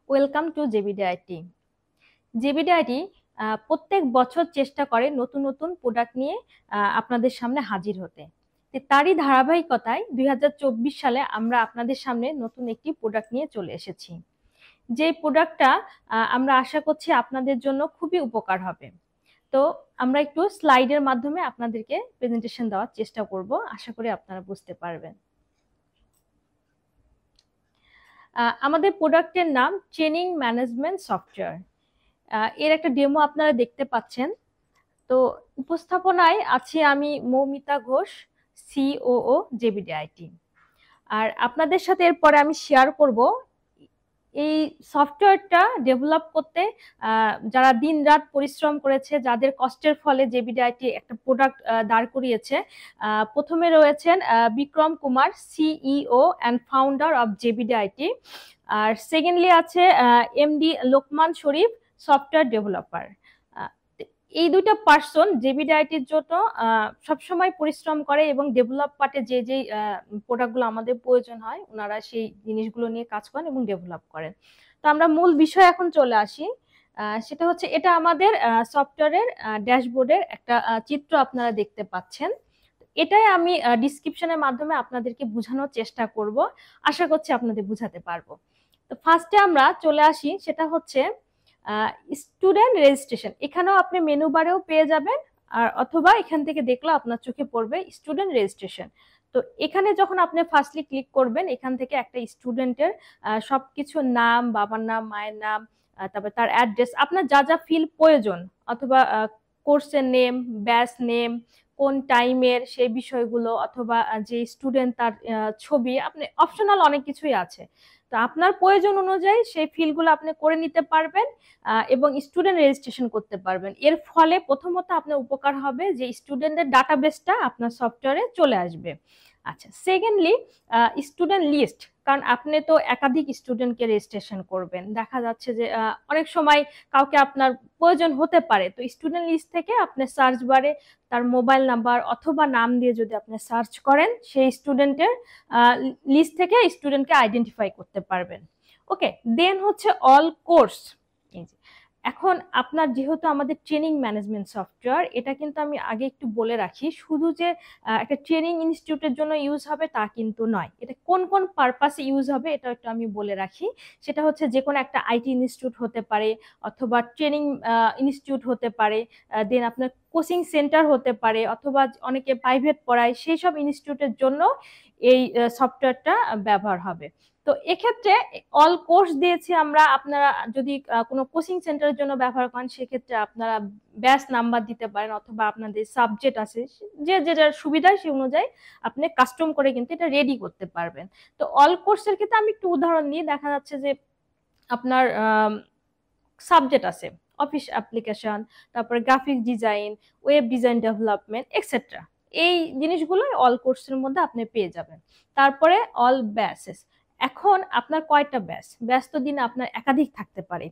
Welcome to জেবিডিআইটি। জেবিডিআইটি প্রত্যেক বছর চেষ্টা করে নতুন নতুন প্রোডাক্ট নিয়ে আপনাদের সামনে হাজির হতে। তারই ধারাবাহিকতায় 2024 সালে আমরা আপনাদের সামনে নতুন একটি প্রোডাক্ট নিয়ে চলে এসেছি। যে প্রোডাক্টটা আমরা আশা করছি আপনাদের জন্য খুবই উপকার হবে। তো আমরা একটু স্লাইডের মাধ্যমে আপনাদেরকে প্রেজেন্টেশন দেওয়ার চেষ্টা করব, আশা করি আপনারা বুঝতে পারবেন। আমাদের প্রোডাক্টের নাম ট্রেনিং ম্যানেজমেন্ট সফটওয়্যার। এর একটা ডেমো আপনারা দেখতে পাচ্ছেন। তো উপস্থাপনায় আছি আমি মৌমিতা ঘোষ, সিওও জেবিডিআইটি। আর আপনাদের সাথে এরপরে আমি শেয়ার করব এই সফটওয়্যারটা ডেভেলপ করতে যারা দিন রাত পরিশ্রম করেছে, যাদের কষ্টের ফলে জেবিডিআইটি একটা প্রোডাক্ট দাঁড় করিয়েছে। প্রথমে রয়েছেন Vikram Kumar, CEO and founder of JBDIT. আর সেকেন্ডলি আছে MD Lokman Sharif, software developer. এই দুইটা পার্সন জেবিডিআইটির জন্য সবসময় পরিশ্রম করে এবং ডেভেলপ পার্টে যে যে প্রোডাক্টগুলো আমাদের প্রয়োজন হয় ওনারা সেই জিনিসগুলো নিয়ে কাজ করেন এবং ডেভেলপ করেন। তো আমরা মূল বিষয় এখন চলে আসি। সেটা হচ্ছে এটা আমাদের সফটওয়্যারের ড্যাশবোর্ডের একটা চিত্র আপনারা দেখতে পাচ্ছেন। এটাই আমি ডিসক্রিপশনের মাধ্যমে আপনাদেরকে বোঝানোর চেষ্টা করব, আশা করছি আপনাদের বোঝাতে পারবো। তো ফার্স্টে আমরা চলে আসি, সেটা হচ্ছে স্টুডেন্ট রেজিস্ট্রেশন। এখানেও আপনি মেনু বারেও পেয়ে যাবেন, আর অথবা এখান থেকে দেখলেও আপনার চোখে পড়বে স্টুডেন্ট রেজিস্ট্রেশন। তো এখানে যখন আপনি ফার্স্টলি ক্লিক করবেন, এখান থেকে একটা স্টুডেন্টের সবকিছু নাম, বাবার নাম, মায়ের নাম, তারপর তার অ্যাড্রেস, আপনার যা যা ফিল প্রয়োজন, অথবা কোর্সের নেম, ব্যাচ নেম, কোন টাইমের সেই বিষয়গুলো, অথবা যে স্টুডেন্ট তার ছবি, আপনি অপশনাল অনেক কিছুই আছে। তো আপনার প্রয়োজন অনুযায়ী সেই ফিলগুলো আপনি করে নিতে পারবেন এবং স্টুডেন্ট রেজিস্ট্রেশন করতে পারবেন। এর ফলে প্রথমত আপনার উপকার হবে যে স্টুডেন্টের ডাটাবেসটা আপনার সফটওয়্যারে চলে আসবে। আচ্ছা, সেকেন্ডলি স্টুডেন্ট লিস্ট, কারণ আপনি তো একাধিক স্টুডেন্টকে রেজিস্ট্রেশন করবেন, দেখা যাচ্ছে যে অনেক সময় কাউকে আপনার প্রয়োজন হতে পারে। তো স্টুডেন্ট লিস্ট থেকে আপনি সার্চ বারে তার মোবাইল নাম্বার অথবা নাম দিয়ে যদি আপনি সার্চ করেন, সেই স্টুডেন্টের লিস্ট থেকে স্টুডেন্টকে আইডেন্টিফাই করতে পারবেন। ওকে, দেন হচ্ছে অল কোর্স। এখন আপনার যেহেতু আমাদের ট্রেনিং ম্যানেজমেন্ট সফটওয়্যার, এটা কিন্তু আমি আগে একটু বলে রাখি, শুধু যে একটা ট্রেনিং ইনস্টিটিউটের জন্য ইউজ হবে তা কিন্তু নয়। এটা কোন কোন পারপাসে ইউজ হবে এটা একটু আমি বলে রাখি। সেটা হচ্ছে যে কোনো একটা আইটি ইনস্টিটিউট হতে পারে, অথবা ট্রেনিং ইনস্টিটিউট হতে পারে, দেন আপনার কোচিং সেন্টার হতে পারে, অথবা অনেকে প্রাইভেট পড়ায়, সেই সব ইনস্টিটিউটের জন্য এই সফটওয়্যারটা ব্যবহার হবে। তো এক্ষেত্রে অল কোর্স দিয়েছি আমরা। আপনারা যদি কোনো কোচিং সেন্টারের জন্য ব্যবহার করেন, সেক্ষেত্রে আপনারা ব্যাচ নাম্বার দিতে পারেন, অথবা আপনাদের সাবজেক্ট আছে যে যেটার সুবিধা সেই অনুযায়ী আপনি কাস্টম করে কিন্তু এটা রেডি করতে পারবেন। তো অল কোর্সের ক্ষেত্রে আমি একটু উদাহরণ নিয়ে, দেখা যাচ্ছে যে আপনার সাবজেক্ট আছে অফিস অ্যাপ্লিকেশন, তারপরে graphic design, web design development, etcetera. এই জিনিসগুলো অল কোর্সের মধ্যে আপনি পেয়ে যাবেন। তারপরে অল ব্যাচেস। এখন আপনার কয়টা ব্যাচ? ব্যাচ তো দিনে আপনার একাধিক থাকতে পারে,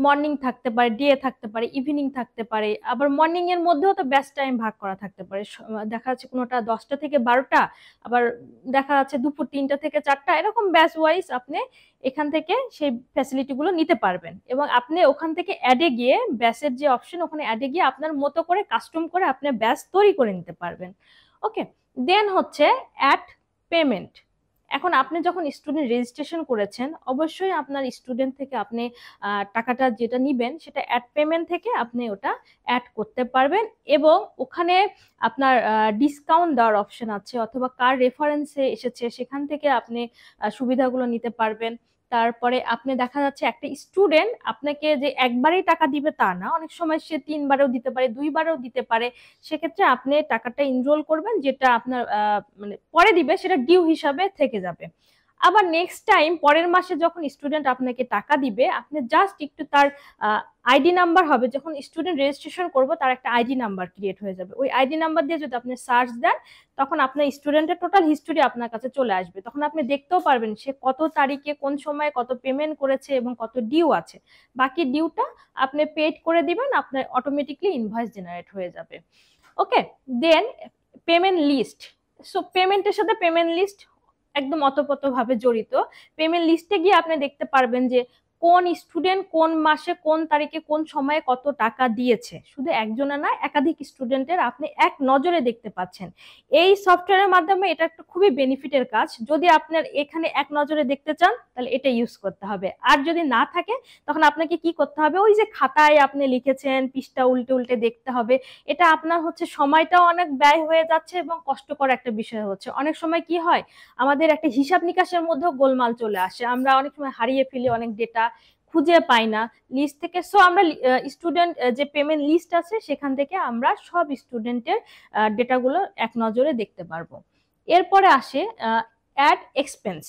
মর্নিং থাকতে পারে, ডে থাকতে পারে, ইভিনিং থাকতে পারে, আবার মর্নিং এর মধ্যেও তো ব্যাচ টাইম ভাগ করা থাকতে পারে। দেখা যাচ্ছে কোনোটা 10টা থেকে 12টা, আবার দেখা যাচ্ছে দুপুর 3টা থেকে 4টা, এরকম ব্যাচ ওয়াইজ আপনি এখান থেকে সেই ফ্যাসিলিটি গুলো নিতে পারবেন। এবং আপনি ওখান থেকে অ্যাডে গিয়ে, ব্যাচের যে অপশন, ওখানে অ্যাডে গিয়ে আপনার মতো করে কাস্টম করে আপনি ব্যাচ তৈরি করে নিতে পারবেন। ওকে, দেন হচ্ছে অ্যাড পেমেন্ট। এখন আপনি যখন স্টুডেন্ট রেজিস্ট্রেশন করেছেন, অবশ্যই আপনার স্টুডেন্ট থেকে আপনি টাকাটা যেটা নিবেন সেটা অ্যাড পেমেন্ট থেকে আপনি ওটা অ্যাড করতে পারবেন। এবং ওখানে আপনার ডিসকাউন্ট দেওয়ার অপশন আছে, অথবা কার রেফারেন্সে এসেছে সেখান থেকে আপনি সুবিধাগুলো নিতে পারবেন। তারপরে আপনি দেখা যাচ্ছে একটা স্টুডেন্ট আপনাকে যে একবারেই টাকা দিবে তা না, অনেক সময় সে 3বারেও দিতে পারে, 2বারেও দিতে পারে। সেক্ষেত্রে আপনি টাকাটা ইনরোল করবেন, যেটা আপনার মানে পরে দিবে সেটা ডিউ হিসাবে থেকে যাবে। আবার নেক্সট টাইম পরের মাসে যখন স্টুডেন্ট আপনাকে টাকা দিবে, আপনি জাস্ট একটু তার আইডি নাম্বার হবে, যখন স্টুডেন্ট রেজিস্ট্রেশন করব তার একটা আইডি নাম্বার ক্রিয়েট হয়ে যাবে। ওই আইডি নাম্বার দিয়ে যদি আপনি সার্চ দেন, তখন আপনার স্টুডেন্টের টোটাল হিস্টোরি আপনার কাছে চলে আসবে। তখন আপনি দেখতেও পারবেন সে কত তারিখে কোন সময়ে কত পেমেন্ট করেছে এবং কত ডিউ আছে। বাকি ডিউটা আপনি পেড করে দিবেন, আপনার অটোমেটিকলি ইনভয়েস জেনারেট হয়ে যাবে। ওকে, দেন পেমেন্ট লিস্ট। সো পেমেন্টের সাথে পেমেন্ট লিস্ট একদম ওতপ্রোতভাবে জড়িত। পেমেন্ট লিস্টে গিয়ে আপনি দেখতে পারবেন যে কোন স্টুডেন্ট কোন মাসে কোন তারিখে কোন সময়ে কত টাকা দিয়েছে, শুধু একজনের না একাধিক স্টুডেন্টের আপনি এক নজরে দেখতে পাচ্ছেন। এই সফটওয়্যারের মাধ্যমে এটা একটা খুবই বেনিফিটের কাজ। যদি আপনার এখানে এক নজরে দেখতে চান তাহলে এটা ইউজ করতে হবে, আর যদি না থাকে তখন আপনাকে কি করতে হবে, ওই যে খাতায় আপনি লিখেছেন পৃষ্ঠা উল্টে উল্টে দেখতে হবে। এটা আপনার হচ্ছে সময়টাও অনেক ব্যয় হয়ে যাচ্ছে এবং কষ্টকর একটা বিষয় হচ্ছে। অনেক সময় কি হয়, আমাদের একটা হিসাব নিকাশের মধ্যেও গোলমাল চলে আসে, আমরা অনেক সময় হারিয়ে ফেলি অনেক ডেটা, খুঁজে পাই না লিস্ট থেকে। সো আমরা স্টুডেন্ট যে পেমেন্ট লিস্ট আছে সেখান থেকে আমরা সব স্টুডেন্টের ডেটাগুলো এক নজরে দেখতে পারবো। এরপরে আসে অ্যাড এক্সপেন্স।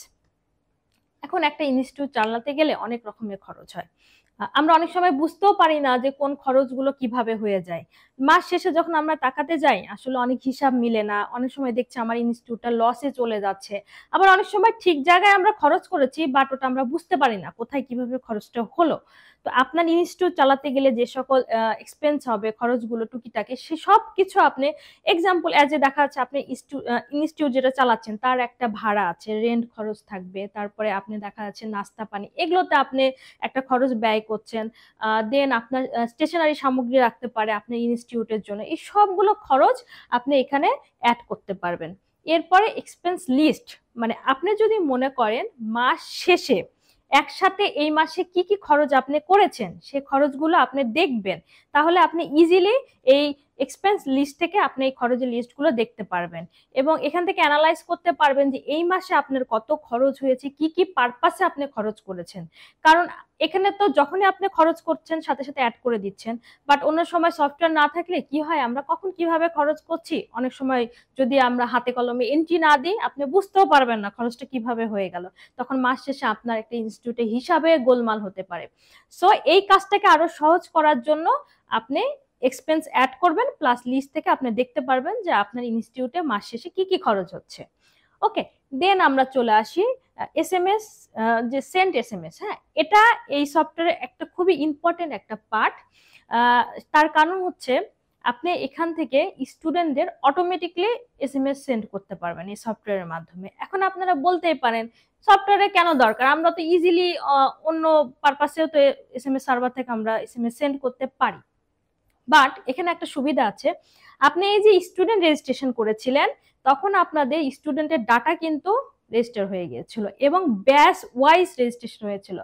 এখন একটা ইনস্টিটিউট চালাতে গেলে অনেক রকমের খরচ হয়, আমরা অনেক সময় বুঝতেও পারি না যে কোন খরচগুলো কিভাবে হয়ে যায়। মাস শেষে যখন আমরা তাকাতে যাই আসলে অনেক হিসাব মিলে না, অনেক সময় দেখছি আমার ইনস্টিটিউটটা লসে চলে যাচ্ছে। আবার অনেক সময় ঠিক জায়গায় আমরা খরচ করেছি বাট ওটা আমরা বুঝতে পারি না কোথায় কিভাবে খরচটা হলো। তো আপনার ইনস্টিটিউট চালাতে গেলে যে সকল এক্সপেন্স হবে, খরচগুলো টুকিটাকি, সে সব কিছু আপনি এক্সাম্পল এজ এ দেখা যাচ্ছে আপনি ইনস্টিটিউট যেটা চালাচ্ছেন তার একটা ভাড়া আছে, রেন্ট খরচ থাকবে, তারপরে আপনি দেখা যাচ্ছে নাস্তা পানি, এগুলোতে আপনি একটা খরচ ব্যয় করছেন। দেন আপনার স্টেশনারি সামগ্রী রাখতে পারে আপনার ইনস্টিটিউটের জন্য, এই সবগুলো খরচ আপনি এখানে অ্যাড করতে পারবেন। এরপরে এক্সপেন্স লিস্ট, মানে আপনি যদি মনে করেন মাস শেষে একসাথে এই মাসে কি কি খরচ আপনি করেছেন সেই খরচগুলো আপনি দেখবেন, তাহলে আপনি ইজিলি এই এক্সপেন্স লিস্ট থেকে আপনি এই খরচের লিস্টগুলো দেখতে পারবেন এবং এখান থেকে অ্যানালাইজ করতে পারবেন যে এই মাসে আপনার কত খরচ হয়েছে, কি কি পারপাসে আপনি খরচ করেছেন। কারণ এখানে তো যখনই আপনি খরচ করছেন সাথে সাথে অ্যাড করে দিচ্ছেন, বাট অন্য সময় সফটওয়্যার না থাকলে কি হয়, আমরা কখন কিভাবে খরচ করছি অনেক সময় যদি আমরা হাতে কলমে এন্ট্রি না দিই আপনি বুঝতেও পারবেন না খরচটা কিভাবে হয়ে গেল, তখন মাস শেষে আপনার একটা ইনস্টিটিউটে হিসাবে গোলমাল হতে পারে। সো এই কাজটাকে আরো সহজ করার জন্য আপনি এক্সপেন্স অ্যাড করবেন, প্লাস লিস্ট থেকে আপনি দেখতে পারবেন যে আপনার ইনস্টিটিউটে মাস শেষে কি কি খরচ হচ্ছে। ওকে, দেন আমরা চলে আসি এসএমএস, যে সেন্ট এসএমএস। হ্যাঁ, এটা এই সফটওয়্যারের একটা খুবই ইম্পর্টেন্ট একটা পার্ট। তার কারণ হচ্ছে আপনি এখান থেকে স্টুডেন্টদের অটোমেটিকলি এসএমএস সেন্ড করতে পারবেন এই সফটওয়্যারের মাধ্যমে। এখন আপনারা বলতেই পারেন সফটওয়্যারে কেন দরকার, আমরা তো ইজিলি অন্য পারপাসেও তো এসএমএস সার্ভার থেকে আমরা এসএমএস সেন্ড করতে পারি। বাট এখানে একটা সুবিধা আছে, আপনি এই যে স্টুডেন্ট রেজিস্ট্রেশন করেছিলেন তখন আপনাদের স্টুডেন্টের ডাটা কিন্তু রেজিস্টার হয়ে গিয়েছিল এবং ব্যাচ ওয়াইজ রেজিস্ট্রেশন হয়েছিল।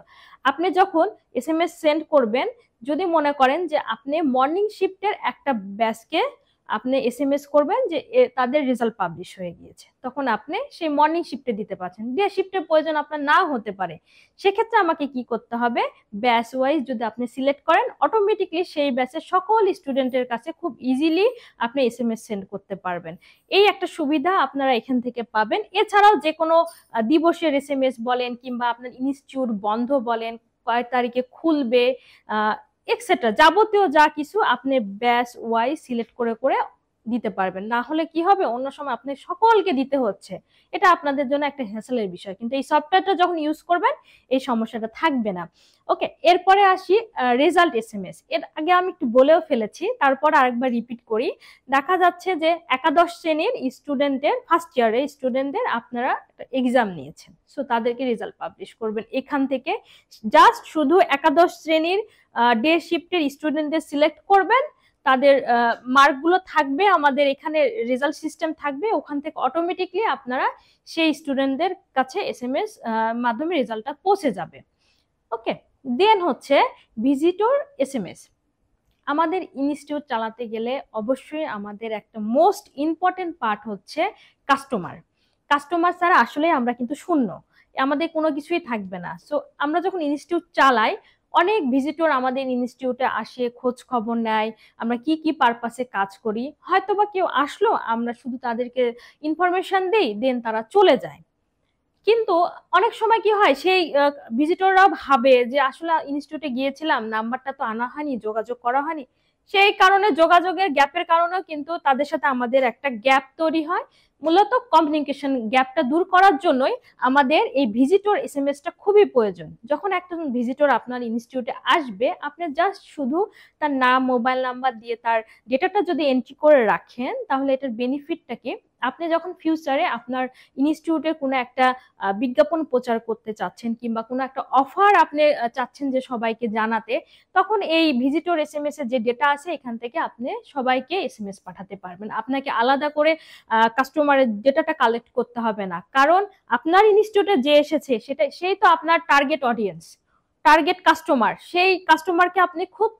আপনি যখন এসএমএস সেন্ড করবেন, যদি মনে করেন যে আপনি মর্নিং শিফটের একটা ব্যাচকে আপনি এসএমএস করবেন যে তাদের রেজাল্ট পাবলিশ হয়ে গিয়েছে, তখন আপনি সেই মর্নিং শিফটে দিতে পারছেন। ডে শিফটের প্রয়োজন আপনার নাও হতে পারে, সেক্ষেত্রে আমাকে কি করতে হবে, ব্যাচ ওয়াইজ যদি আপনি সিলেক্ট করেন অটোমেটিকলি সেই ব্যাচের সকল স্টুডেন্টের কাছে খুব ইজিলি আপনি এসএমএস সেন্ড করতে পারবেন। এই একটা সুবিধা আপনারা এখান থেকে পাবেন। এছাড়াও যে কোনো দিবসের এসএমএস বলেন কিংবা আপনার ইনস্টিটিউট বন্ধ বলেন, কয় তারিখে খুলবে, এক্সেট্রা যাবতীয় যা কিছু আপনি ব্যাচ ওয়াইজ সিলেক্ট করে করে দিতে পারবেন। না হলে কি হবে, অন্য সময় আপনি সকলকে দিতে হচ্ছে, এটা আপনাদের জন্য একটা হ্যাসেলের বিষয়। কিন্তু এই সফটওয়্যারটা যখন ইউজ করবেন এই সমস্যাটা থাকবে না। ওকে, এরপরে আসি রেজাল্ট এসএমএস। এর আগে আমি একটু বলেও ফেলেছি, তারপর আরেকবার রিপিট করি। দেখা যাচ্ছে যে একাদশ শ্রেণীর স্টুডেন্টের, ফার্স্ট ইয়ারের স্টুডেন্টদের আপনারা এক্সাম নিয়েছেন, সো তাদেরকে রেজাল্ট পাবলিশ করবেন এখান থেকে। জাস্ট শুধু একাদশ শ্রেণীর ডে শিফটের স্টুডেন্টদের সিলেক্ট করবেন, তাদের মার্কগুলো থাকবে আমাদের এখানে, রেজাল্ট সিস্টেম থাকবে, ওখান থেকে অটোমেটিকলি আপনারা সেই স্টুডেন্টদের কাছে এসএমএস মাধ্যমে রেজাল্টটা পৌঁছে যাবে। ওকে, দেন হচ্ছে ভিজিটর এসএমএস। আমাদের ইনস্টিটিউট চালাতে গেলে অবশ্যই আমাদের একটা মোস্ট ইম্পর্টেন্ট পার্ট হচ্ছে কাস্টমার। কাস্টমার ছাড়া আসলে আমরা কিন্তু শূন্য, আমাদের কোনো কিছুই থাকবে না। সো আমরা যখন ইনস্টিটিউট চালাই অনেক ভিজিটর আমাদের ইনস্টিটিউটে আসে, খোঁজ খবর নেয় আমরা কি কি পারপাসে কাজ করি। হয়তো বা কেউ আসলো, আমরা শুধু তাদেরকে ইনফরমেশন দেই, দেন তারা চলে যায়। কিন্তু অনেক সময় কি হয়, সেই ভিজিটররাও ভাবে যে আসলে ইনস্টিটিউটে গিয়েছিলাম, নাম্বারটা তো আনা হয়নি, যোগাযোগ করা হয়নি, সেই কারণে যোগাযোগের গ্যাপের কারণেও কিন্তু তাদের সাথে আমাদের একটা গ্যাপ তৈরি হয়। মূলত কমিউনিকেশন গ্যাপটা দূর করার জন্যই আমাদের এই ভিজিটর এসএমএসটা খুবই প্রয়োজন। যখন একটা ভিজিটর আপনার ইনস্টিটিউটে আসবে, আপনি জাস্ট শুধু তার নাম, মোবাইল নাম্বার দিয়ে তার ডেটাটা যদি এন্ট্রি করে রাখেন, তাহলে এটার বেনিফিটটা কি, আপনি যখন ফিউচারে আপনার ইনস্টিটিউটের কোনো একটা বিজ্ঞাপন প্রচার করতে চাচ্ছেন কিংবা কোনো একটা অফার আপনি চাচ্ছেন যে সবাইকে জানাতে, তখন এই ভিজিটর এসএমএস এর যে ডেটা আছে এখান থেকে আপনি সবাইকে এসএমএস পাঠাতে পারবেন। আপনাকে আলাদা করে কাস্টমারের ডেটাটা কালেক্ট করতে হবে না, কারণ আপনার ইনস্টিটিউটে যে এসেছে সেই তো আপনার টার্গেট অডিয়েন্স, টার্গেট কাস্টমার। সেই কাস্টমারকে আপনি খুব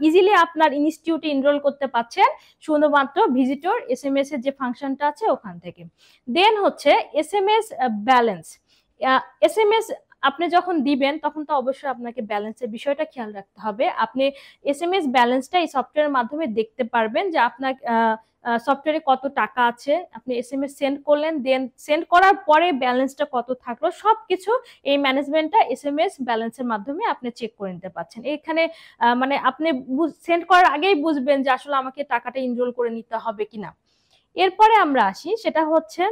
ইজিলি আপনার ইনস্টিটিউটে এনরোল করতে পারছেন শুধুমাত্র ভিজিটর এসএমএস এর যে ফাংশনটা আছে ওখান থেকে। দেন হচ্ছে এসএমএস ব্যালেন্স। এসএমএস আপনি যখন দিবেন তখন তো অবশ্যই আপনাকে ব্যালেন্সের বিষয়টা খেয়াল রাখতে হবে। আপনি এসএমএস ব্যালেন্সটা এই সফটওয়্যারের মাধ্যমে দেখতে পারবেন যে আপনার সফটওয়্যারে কত টাকা আছে, আপনি এসএমএস সেন্ড করলেন, দেন সেন্ড করার পরে ব্যালেন্সটা কত থাকলো, সবকিছু এই ম্যানেজমেন্টটা এসএমএস ব্যালেন্সের মাধ্যমে আপনি চেক করে নিতে পারছেন। এখানে মানে আপনি সেন্ড করার আগেই বুঝবেন যে আসলে আমাকে টাকাটা এনরোল করে নিতে হবে কিনা। এরপরে আমরা আসি, সেটা হচ্ছে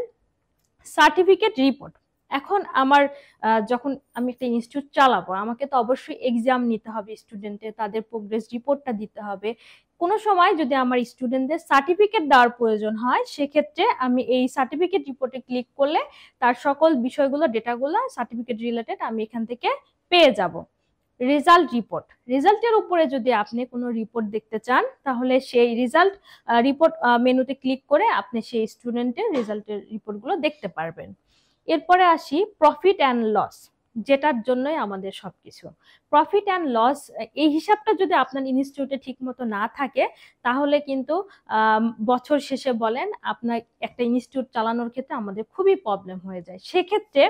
সার্টিফিকেট রিপোর্ট। এখন আমার যখন আমি একটা ইনস্টিটিউট চালাবো, আমাকে তো অবশ্যই এক্সাম নিতে হবে স্টুডেন্টের, তাদের প্রোগ্রেস রিপোর্টটা দিতে হবে। কোনো সময় যদি আমার স্টুডেন্টদের সার্টিফিকেট দেওয়ার প্রয়োজন হয়, সেক্ষেত্রে আমি এই সার্টিফিকেট রিপোর্টে ক্লিক করলে তার সকল বিষয়গুলো, ডেটাগুলো সার্টিফিকেট রিলেটেড আমি এখান থেকে পেয়ে যাব। রেজাল্ট রিপোর্ট, রেজাল্টের উপরে যদি আপনি কোনো রিপোর্ট দেখতে চান তাহলে সেই রেজাল্ট রিপোর্ট মেনুতে ক্লিক করে আপনি সেই স্টুডেন্টের রেজাল্টের রিপোর্টগুলো দেখতে পারবেন। এরপরে আসি প্রফিট অ্যান্ড লস, যেটার জন্যই আমাদের সবকিছু। প্রফিট অ্যান্ড লস, এই হিসাবটা যদি আপনার ইনস্টিটিউটে ঠিক মতো না থাকে তাহলে কিন্তু বছর শেষে বলেন আপনার একটা ইনস্টিটিউট চালানোর ক্ষেত্রে আমাদের খুবই প্রবলেম হয়ে যায়। সেক্ষেত্রে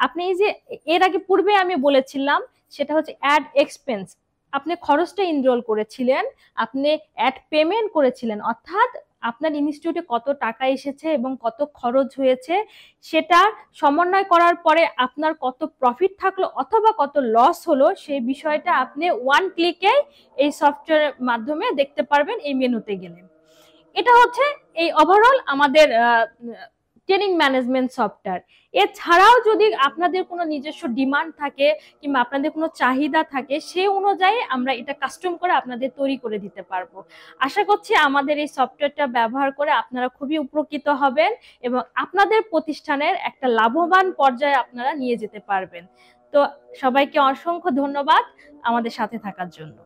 আপনি এই যে এর আগে পূর্বে আমি বলেছিলাম সেটা হচ্ছে অ্যাড এক্সপেন্স, আপনি খরচটা এনরোল করেছিলেন, আপনি অ্যাড পেমেন্ট করেছিলেন, অর্থাৎ আপনার ইনস্টিটিউটে কত টাকা এসেছে এবং কত খরচ হয়েছে সেটা সমন্বয় করার পরে আপনার কত প্রফিট থাকলো অথবা কত লস হলো, সেই বিষয়টা আপনি ওয়ান ক্লিকে এই সফটওয়্যারের মাধ্যমে দেখতে পারবেন এই মেনুতে গেলে। এটা হচ্ছে এই ওভারঅল আমাদের ট্রেনিং ম্যানেজমেন্ট সফটওয়্যার। এছাড়াও যদি আপনাদের কোনো নিজস্ব ডিমান্ড থাকে কিংবা আপনাদের কোনো চাহিদা থাকে, সেই অনুযায়ী আমরা এটা কাস্টম করে আপনাদের তৈরি করে দিতে পারবো। আশা করছি আমাদের এই সফটওয়্যারটা ব্যবহার করে আপনারা খুবই উপকৃত হবেন এবং আপনাদের প্রতিষ্ঠানের একটা লাভবান পর্যায়ে আপনারা নিয়ে যেতে পারবেন। তো সবাইকে অসংখ্য ধন্যবাদ আমাদের সাথে থাকার জন্য।